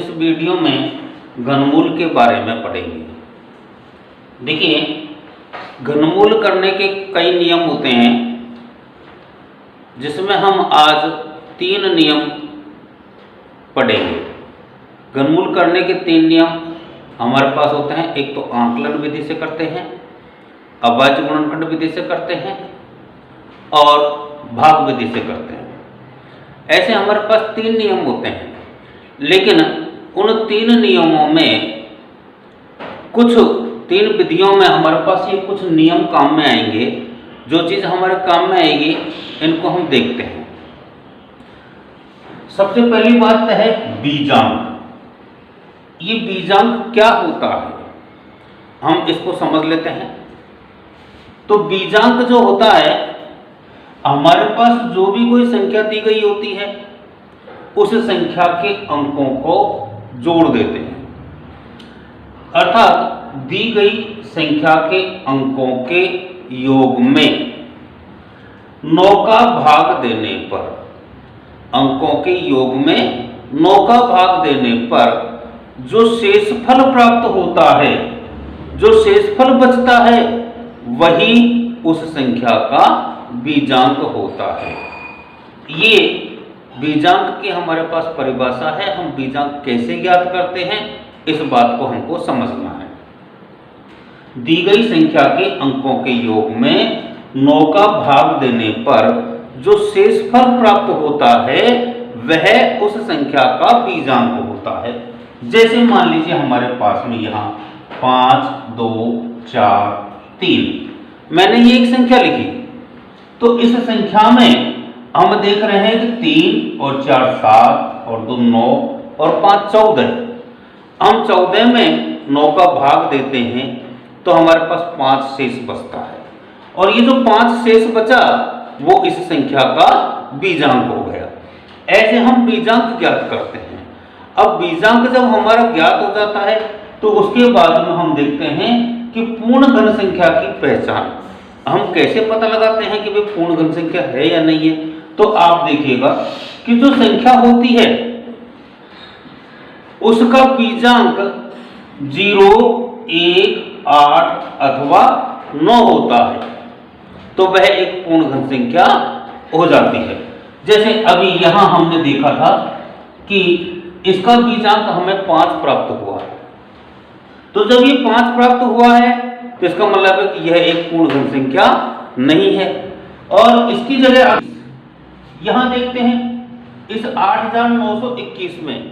इस वीडियो में घनमूल के बारे में पढ़ेंगे। देखिए, घनमूल करने के कई नियम होते हैं, जिसमें हम आज 3 नियम पढ़ेंगे। घनमूल करने के 3 नियम हमारे पास होते हैं। एक तो आंकलन विधि से करते हैं, अभाज्य गुणनखंड विधि से करते हैं और भाग विधि से करते हैं। ऐसे हमारे पास 3 नियम होते हैं, लेकिन उन 3 नियमों में कुछ 3 विधियों में हमारे पास ये कुछ नियम काम में आएंगे। जो चीज़ हमारे काम में आएगी इनको हम देखते हैं। सबसे पहली बात है बीजांक। ये बीजांक क्या होता है, हम इसको समझ लेते हैं। तो बीजांक जो होता है, हमारे पास जो भी कोई संख्या दी गई होती है उस संख्या के अंकों को जोड़ देते हैं। अर्थात दी गई संख्या के अंकों के योग में 9 का भाग देने पर, अंकों के योग में 9 का भाग देने पर जो शेषफल प्राप्त होता है, जो शेषफल बचता है, वही उस संख्या का बीजांक होता है। ये बीजांक की हमारे पास परिभाषा है। हम बीजांक कैसे ज्ञात करते हैं, इस बात को हमको समझना है। दी गई संख्या के अंकों के योग में 9 का भाग देने पर जो शेषफल प्राप्त होता है वह उस संख्या का बीजांक होता है। जैसे मान लीजिए हमारे पास में यहाँ 5, 2, 4, 3 मैंने ये एक संख्या लिखी। तो इस संख्या में हम देख रहे हैं कि 3 और 4 7 और 2 9 और 5 14। हम 14 में 9 का भाग देते हैं तो हमारे पास 5 शेष बचता है, और ये जो 5 शेष बचा वो इस संख्या का बीजांक हो गया। ऐसे हम बीजांक ज्ञात करते हैं। अब बीजांक जब हमारा ज्ञात हो जाता है तो उसके बाद में हम देखते हैं कि पूर्ण घन संख्या की पहचान हम कैसे पता लगाते हैं कि भाई पूर्ण घन संख्या है या नहीं है। तो आप देखिएगा कि जो संख्या होती है उसका बीजांक 0, 1, 8 अथवा 9 होता है, तो वह एक पूर्ण घन संख्या हो जाती है। जैसे अभी यहां हमने देखा था कि इसका बीजांक हमें 5 प्राप्त हुआ है। तो जब ये 5 प्राप्त हुआ है तो इसका मतलब है कि यह एक पूर्ण घन संख्या नहीं है। और इसकी जगह यहां देखते हैं, इस 8921 में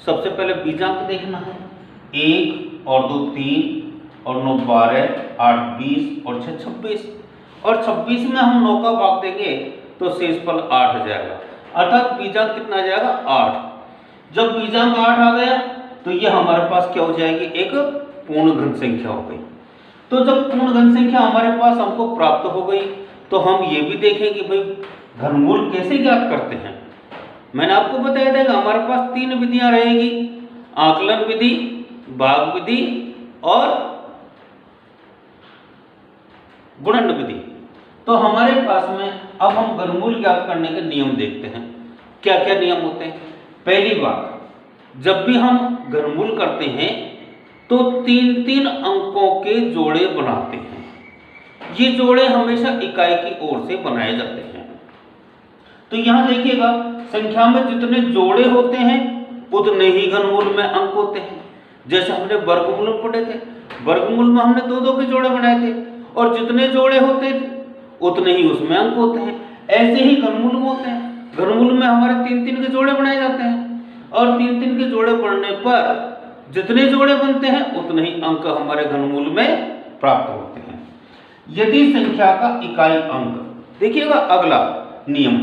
सबसे पहले बीजांक देखना है। 1 और 2 3 और 9 12, 8 20 और 6 26। और 26 में हम 9 का भाग देंगे तो शेषफल 8 आ जाएगा, अर्थात बीजांक कितना आ जाएगा 8। जब बीजांक 8 आ गया तो यह हमारे पास क्या हो जाएगी, एक पूर्ण घन संख्या हो गई। तो जब पूर्ण घन संख्या हमारे पास हमको प्राप्त हो गई तो हम ये भी देखें कि भाई घनमूल कैसे ज्ञात करते हैं। मैंने आपको बताया था कि हमारे पास 3 विधियां रहेगी, आकलन विधि, भाग विधि और गुणन विधि। तो हमारे पास में अब हम घनमूल ज्ञात करने के नियम देखते हैं। क्या क्या नियम होते हैं। पहली बात, जब भी हम घनमूल करते हैं तो 3-3 अंकों के जोड़े बनाते हैं। ये जोड़े हमेशा इकाई की ओर से बनाए जाते हैं। तो यहां देखिएगा, संख्या में जितने जोड़े होते हैं उतने ही घनमूल में अंक होते हैं। जैसे हमने वर्गमूल में पढ़े थे, वर्गमूल में हमने 2-2 के जोड़े बनाए थे, और जितने जोड़े होते थे उतने ही उसमें अंक होते हैं। ऐसे ही घनमूल में होते हैं। घनमूल में हमारे 3-3 के जोड़े बनाए जाते हैं, और 3-3 के जोड़े बनने पर जितने जोड़े बनते हैं उतने ही अंक हमारे घनमूल में प्राप्त होते हैं। यदि संख्या का इकाई अंक, देखिएगा अगला नियम,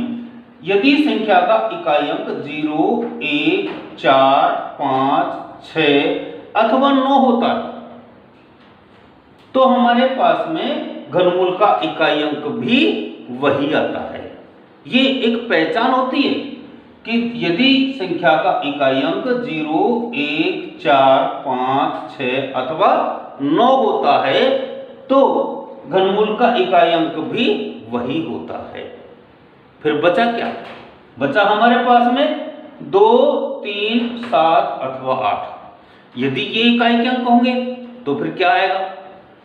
यदि संख्या का इकाई अंक 0, 1, 4, 5, 6 अथवा 9 होता है तो हमारे पास में घनमूल का इकाई अंक भी वही आता है। ये एक पहचान होती है कि यदि संख्या का इकाई अंक 0, 1, 4, 5, 6 अथवा 9 होता है तो घनमूल का इकाई अंक भी वही होता है। फिर बचा क्या, बचा हमारे पास में 2, 3, 7 अथवा 8। यदि ये इकाई के अंक होंगे तो फिर क्या आएगा?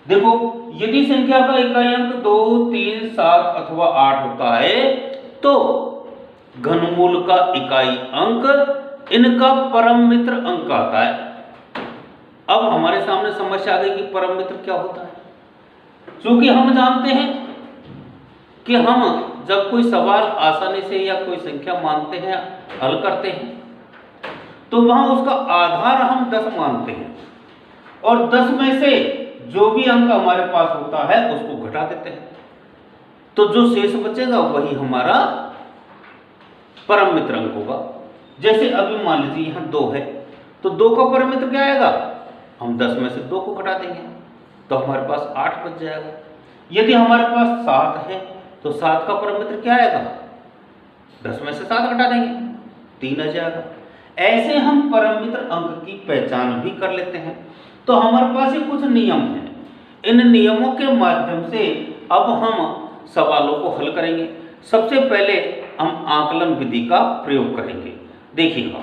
देखो, यदि संख्या का इकाई अंक 2, 3, 7 अथवा 8 होता है तो घनमूल का इकाई अंक इनका परम मित्र अंक आता है। अब हमारे सामने समस्या आ गई कि परम मित्र क्या होता है। क्योंकि हम जानते हैं कि हम जब कोई सवाल आसानी से या कोई संख्या मानते हैं, हल करते हैं, तो वहां उसका आधार हम 10 मानते हैं और 10 में से जो भी अंक हमारे पास होता है उसको घटा देते हैं, तो जो शेष बचेगा वही हमारा परम मित्र अंक होगा। जैसे अभी मान लीजिए यहां 2 है, तो 2 का परम मित्र क्या आएगा? हम 10 में से 2 को घटा देंगे तो हमारे पास 8 बच जाएगा। यदि हमारे पास 7 है तो 7 का परम मित्र क्या आएगा? 10 में से 7 घटा देंगे, 3 आ जाएगा। ऐसे हम परम मित्र अंक की पहचान भी कर लेते हैं। तो हमारे पास ये कुछ नियम हैं, इन नियमों के माध्यम से अब हम सवालों को हल करेंगे। सबसे पहले हम आकलन विधि का प्रयोग करेंगे। देखिएगा,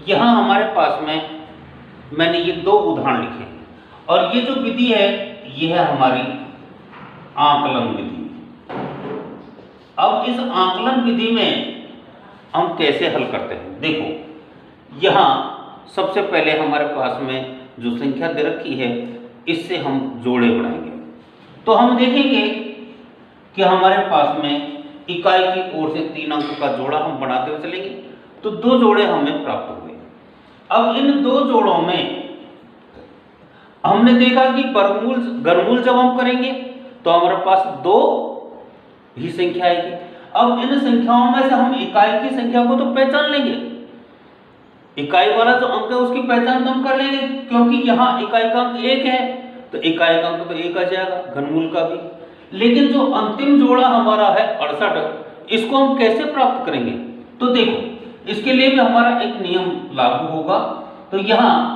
यहां हमारे पास में मैंने ये 2 उदाहरण लिखे हैं और ये जो विधि है ये है हमारी आकलन विधि। अब इस आकलन विधि में हम कैसे हल करते हैं? देखो, यहां सबसे पहले हमारे पास में जो संख्या दे रखी है इससे हम जोड़े बनाएंगे। तो हम देखेंगे कि हमारे पास में इकाई की ओर से 3 अंक का जोड़ा हम बनाते हुए चलेंगे, तो 2 जोड़े हमें प्राप्त हुए। अब इन 2 जोड़ों में हमने देखा कि वर्गमूल घनमूल जब हम करेंगे तो हमारे पास 2 ही संख्या आएगी। अब इन संख्याओं में से हम इकाई की संख्या को तो पहचान लेंगे, इकाई वाला जो अंक है उसकी पहचान तो हम कर लेंगे, क्योंकि यहाँ इकाई का अंक 1 है तो इकाई का अंक तो 1 आ जाएगा, घनमूल का भी। लेकिन जो अंतिम जोड़ा हमारा है 68, इसको हम कैसे प्राप्त करेंगे? तो देखो, इसके लिए भी हमारा एक नियम लागू होगा। तो यहां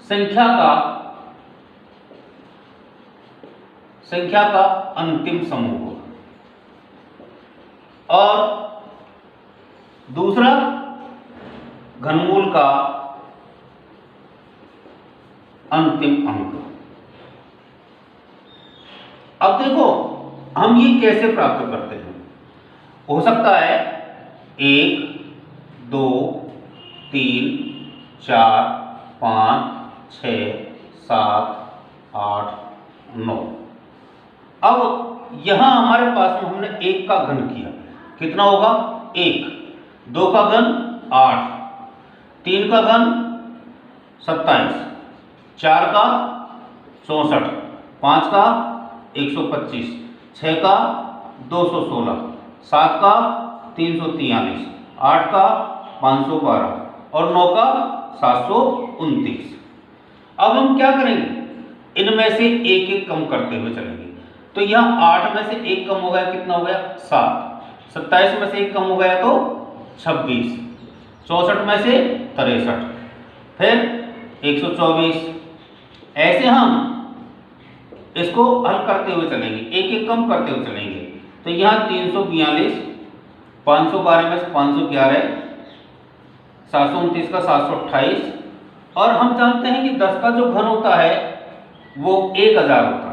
संख्या का अंतिम समूह होगा और दूसरा घनमूल का अंतिम अंक। अब देखो, हम ये कैसे प्राप्त करते हैं? हो सकता है 1, 2, 3, 4, 5, 6, 7, 8, 9। अब यहां हमारे पास में हमने 1 का घन किया, कितना होगा? 1, 2 का घन 8, 3 का घन 27, 4 का 64, 5 का 125, 6 का 216, 7 का 343, 8 का 512 और 9 का 729। अब हम क्या करेंगे? इनमें से एक एक कम करते हुए चलेंगे। तो यहाँ 8 में से 1 कम हो गया, कितना हो गया? 7। 27 में से 1 कम हो गया तो 26। 64 में से 63, फिर 124। ऐसे हम इसको हल करते हुए चलेंगे, एक एक कम करते हुए चलेंगे। तो यहाँ 342, 512 में से 511, 729 का 728 और हम जानते हैं कि 10 का जो घन होता है वो 1000 होता है।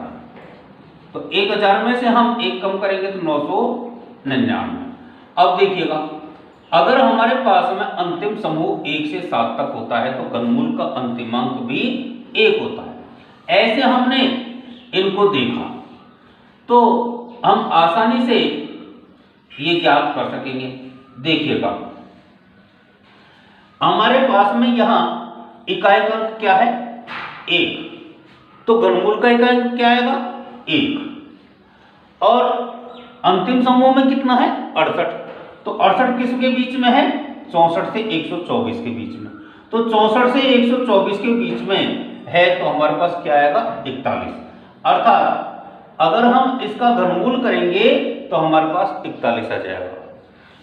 तो 1000 में से हम 1 कम करेंगे तो 999। अब देखिएगा, अगर हमारे पास में अंतिम समूह 1 से 7 तक होता है तो घनमूल का अंतिमांक भी 1 होता है। ऐसे हमने इनको देखा तो हम आसानी से ये ज्ञात कर सकेंगे। देखिएगा, हमारे पास में यहां इकाई का अंक क्या है? 1, तो घनमूल का इकाई अंक क्या आएगा? 1 और अंतिम समूह में कितना है? 68। तो 68 किसके बीच में है? 64 से 124 के बीच में। तो 64 से 124 के बीच में है तो हमारे पास क्या आएगा? 41। अर्थात अगर हम इसका घनमूल करेंगे तो हमारे पास 41 आ जाएगा।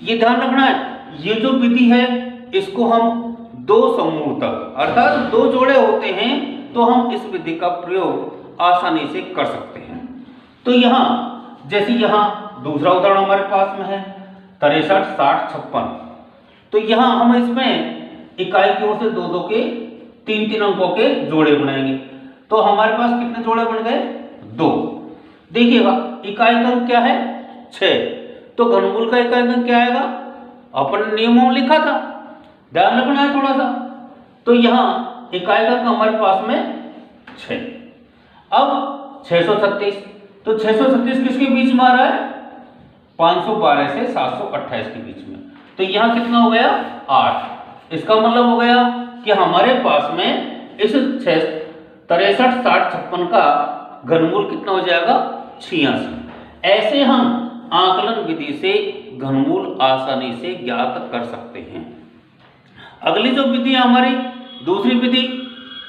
ये ध्यान रखना है, ये जो विधि है इसको हम 2 समूह तक अर्थात 2 जोड़े होते हैं तो हम इस विधि का प्रयोग आसानी से कर सकते हैं। तो यहाँ जैसे यहाँ दूसरा उदाहरण हमारे पास में है 63, 60, 56। तो यहाँ हम इसमें इकाई की ओर से दो दो के 3-3 अंकों के जोड़े बनाएंगे। तो हमारे पास कितने जोड़े बन गए? 2। देखिएगा इकाई का अंक क्या है? 6। तो घनमूल का इकाई अंक क्या आएगा? अपन नियमों में लिखा था, ध्यान रखना है थोड़ा सा। तो यहाँ इकाई का अंक हमारे पास में 6। अब 636, तो 636 किसके बीच में आ रहा है? 512 से 728 के बीच में। तो यहाँ कितना हो गया? 8। इसका मतलब हो गया कि हमारे पास में इस 63, 60, 56 का घनमूल कितना हो जाएगा? 86। ऐसे हम आकलन विधि से घनमूल आसानी से ज्ञात कर सकते हैं। अगली जो विधि है हमारी दूसरी विधि,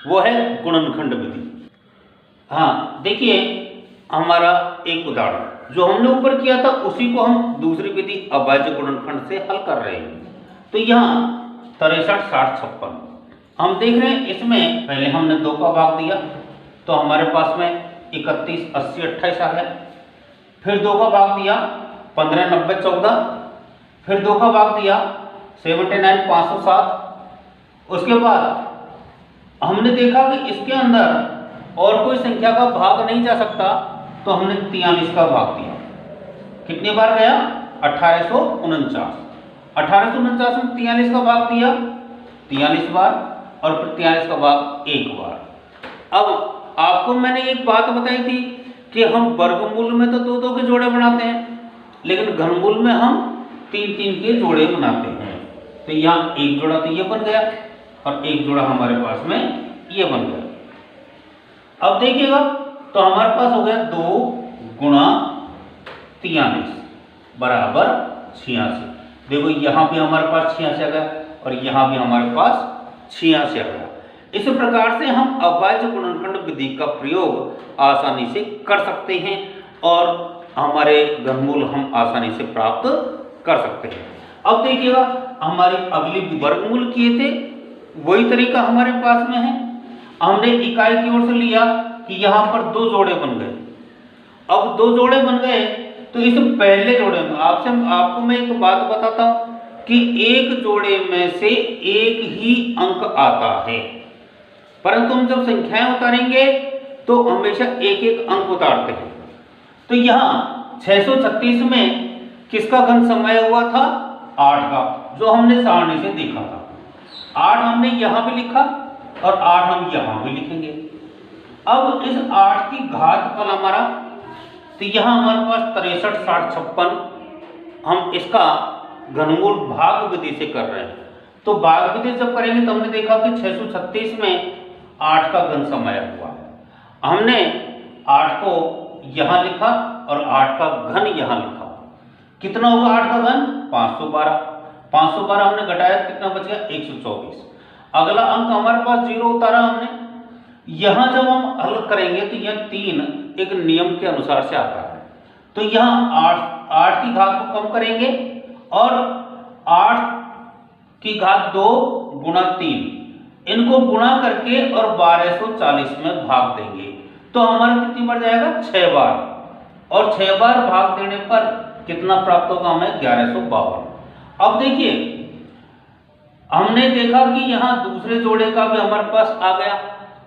वो है गुणनखंड विधि। हाँ देखिए, हमारा एक उदाहरण जो हमने ऊपर किया था उसी को हम दूसरी विधि अभाज्य गुणनखंड से हल कर रहे हैं। तो यहाँ 63, 60, 56 हम देख रहे हैं। इसमें पहले हमने 2 का भाग दिया तो हमारे पास में 31, 80, 28 आ गया। फिर 2 का भाग दिया 15, 90, 14। फिर 2 का भाग दिया 79, 507। उसके बाद हमने देखा कि इसके अंदर और कोई संख्या का भाग नहीं जा सकता, तो हमने 43 का भाग दिया। कितनी बार गया? 1849। 1849 में 43 का भाग दिया 43 बार, और फिर 43 का भाग 1 बार। अब आपको मैंने एक बात बताई थी कि हम वर्गमूल में तो 2-2 के जोड़े बनाते हैं, लेकिन घनमूल में हम 3-3 के जोड़े बनाते हैं। तो यहाँ एक जोड़ा तो ये बन गया और एक जोड़ा हमारे पास में ये बन गया। अब देखिएगा तो हमारे पास हो गया 2 गुणा 43 बराबर 86। देखो यहाँ भी हमारे पास 86 आ गया और यहाँ भी हमारे पास 86 आ गया। इस प्रकार से हम अभाज्य गुणनखंड विधि का प्रयोग आसानी से कर सकते हैं और हमारे घनमूल हम आसानी से प्राप्त कर सकते हैं। अब देखिएगा हमारी अगली वर्गमूल किए थे, वही तरीका हमारे पास में है। हमने इकाई की ओर से लिया कि यहाँ पर 2 जोड़े बन गए। अब 2 जोड़े बन गए तो इस पहले जोड़े में आपको मैं एक बात बताता हूँ कि एक जोड़े में से एक ही अंक आता है, परंतु हम जब संख्याएं उतारेंगे तो हमेशा एक एक अंक उतारते हैं। तो यहाँ 636 में किसका घन समय हुआ था? 8 का, जो हमने सारणी से देखा था। 8 हमने यहाँ भी लिखा और 8 हम यहाँ भी लिखेंगे। अब इस 8 की घातफल हमारा, तो यहाँ हमारे पास 63, 60, 56 हम इसका घनमूल भाग विधि से कर रहे हैं। तो भाग विधि जब करेंगे तो हमने देखा कि 636 में 8 का घन समय हुआ। हमने 8 को यहाँ लिखा और 8 का घन यहाँ लिखा। कितना होगा 8 का घन? 512। 512 हमने घटाया तो कितना बच गया? 124। अगला अंक हमारे पास 0 उतारा हमने। यहाँ जब हम हल करेंगे तो यह 3 एक नियम के अनुसार से आता है। तो यहाँ 8 की घात को कम करेंगे और 8 की घात 2 गुणा 3 इनको गुणा करके और 1240 में भाग देंगे तो हमारा कितनी बार जाएगा? 6 बार। और 6 बार भाग देने पर कितना प्राप्त होगा हमें? 1152। अब देखिए हमने देखा कि यहाँ दूसरे जोड़े का भी हमारे पास आ गया,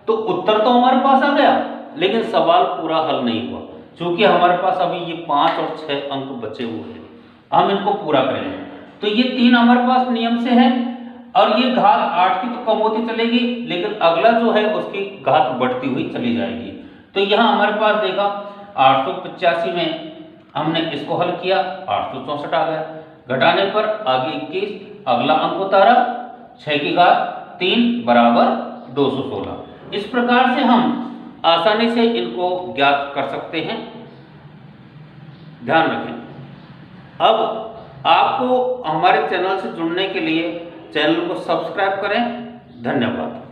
तो उत्तर तो हमारे पास आ गया, लेकिन सवाल पूरा हल नहीं हुआ, क्योंकि हमारे पास अभी ये 5 और 6 अंक बचे हुए हैं। हम इनको पूरा करेंगे। तो ये 3 हमारे पास नियम से है और ये घात 8 की तो कम होती चलेगी, लेकिन अगला जो है उसकी घात बढ़ती हुई चली जाएगी। तो यहाँ हमारे पास देखा 885 में हमने इसको हल किया, 864 आ गया। घटाने पर आगे 21, अगला अंक उतारा 6 की घात 3 बराबर 216। इस प्रकार से हम आसानी से इनको ज्ञात कर सकते हैं। ध्यान रखें। अब आपको हमारे चैनल से जुड़ने के लिए चैनल को सब्सक्राइब करें। धन्यवाद।